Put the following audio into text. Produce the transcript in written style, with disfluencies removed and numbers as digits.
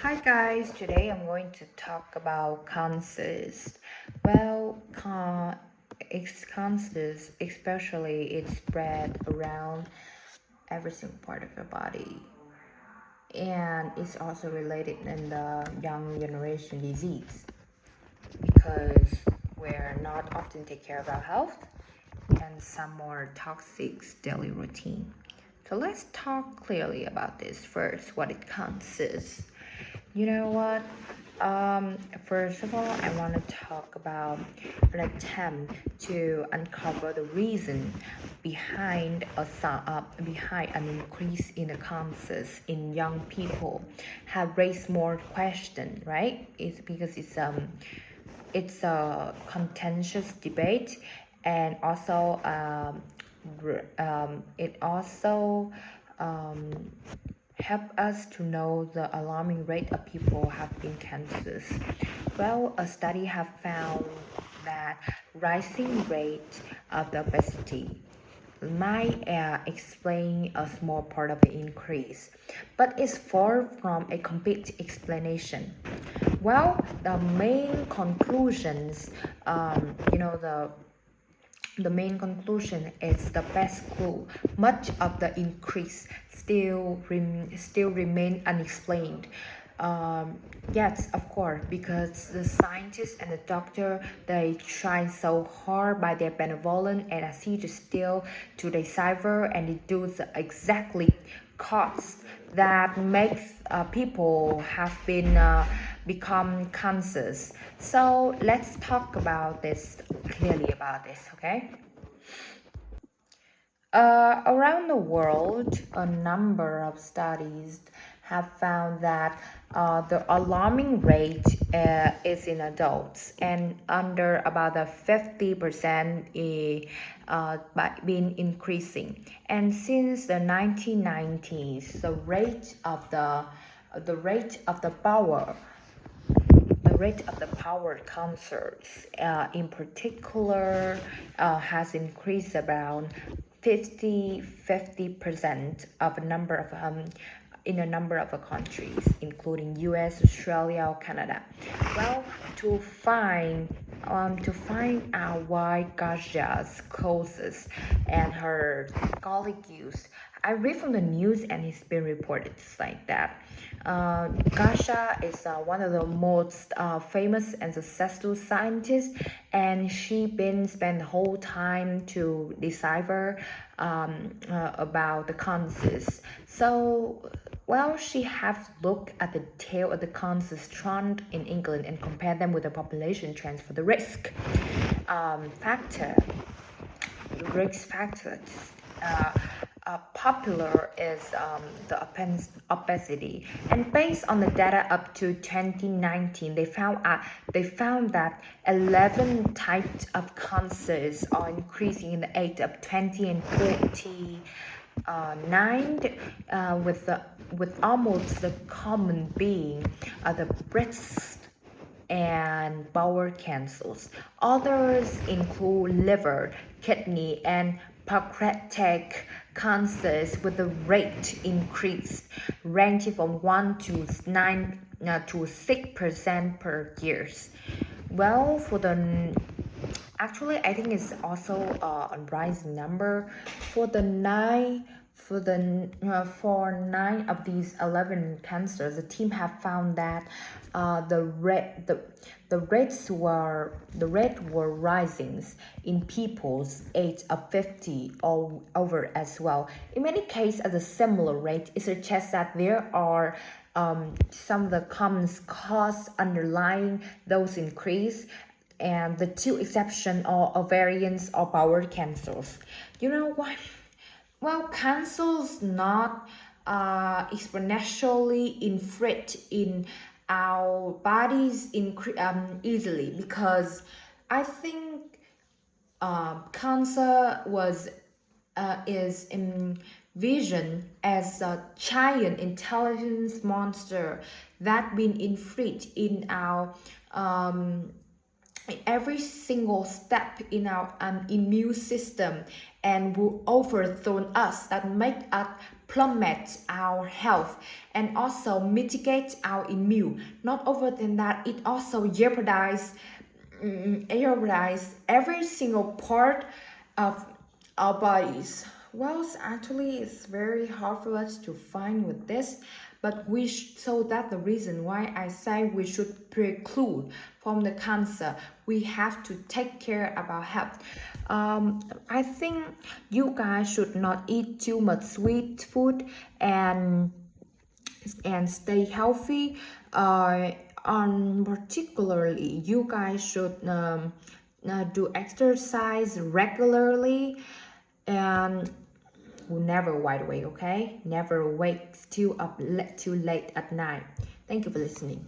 Hi guys, today I'm going to talk about cancers. Well, cancers, especially it's spread around every single part of your body, and it's also related in the young generation disease because we're not often take care of our health and some more toxic daily routine. So let's talk clearly about this first, what it consists. You know what? First of all, I want to talk about an attempt to uncover the reason behind an increase in the cancers in young people have raised more questions, right? It's because it's a contentious debate, and also it also um, help us to know the alarming rate of people have been cancers. Well, a study have found that rising rate of the obesity might explain a small part of the increase, but it's far from a complete explanation. Well, the main conclusions, the main conclusion is the best clue. Much of the increase still remain unexplained. Yes, of course, because the scientists and the doctor they try so hard by their benevolent and assist still to decipher and deduce exactly cause that makes people have been become cancers. So let's talk about this clearly about this, okay? Around the world, a number of studies have found that the alarming rate is in adults and under about a 50% been increasing. And since the 1990s, the rate of the power cancers, in particular, has increased around 50% of a number of in a number of countries, including U.S., Australia, or Canada. Well, to find out why Gaja's causes and her colleagues, I read from the news and it's been reported like that. Gasha is one of the most famous and successful scientists, and she been spent the whole time to decipher about the cancers. So, well, she have looked at the tail of the cancers trend in England and compare them with the population trends for the factor risk factors. Uh, Popular is obesity, and based on the data up to 2019, they found that 11 types of cancers are increasing in the age of 20 and 40. Nine, with almost the common being the breast and bowel cancers. Others include liver, kidney, and pancreatic cancers with the rate increase ranging from 1 to 9 to 6% per year. Well, actually, I think it's also a rising number for the nine for nine of these 11 cancers. The team have found that the rate were rising in people's age of 50 or over as well. In many cases, at a similar rate, it suggests that there are some of the common cause underlying those increase, and the two exception are ovarian or bowel cancers. You know why? Well, cancers not exponentially inflict in our bodies easily, because I think cancer is envisioned as a giant intelligence monster that been inflict in our every single step in our immune system, and will overthrow us, that make us plummet our health and also mitigate our immune. Not over than that, it also jeopardize every single part of our bodies. Well, actually, it's very hard for us to find with this, but so that's the reason why I say we should preclude from the cancer. We have to take care of our health. I think you guys should not eat too much sweet food and stay healthy. Particularly, you guys should do exercise regularly and never wide awake, okay? Never wake too late at night. Thank you for listening.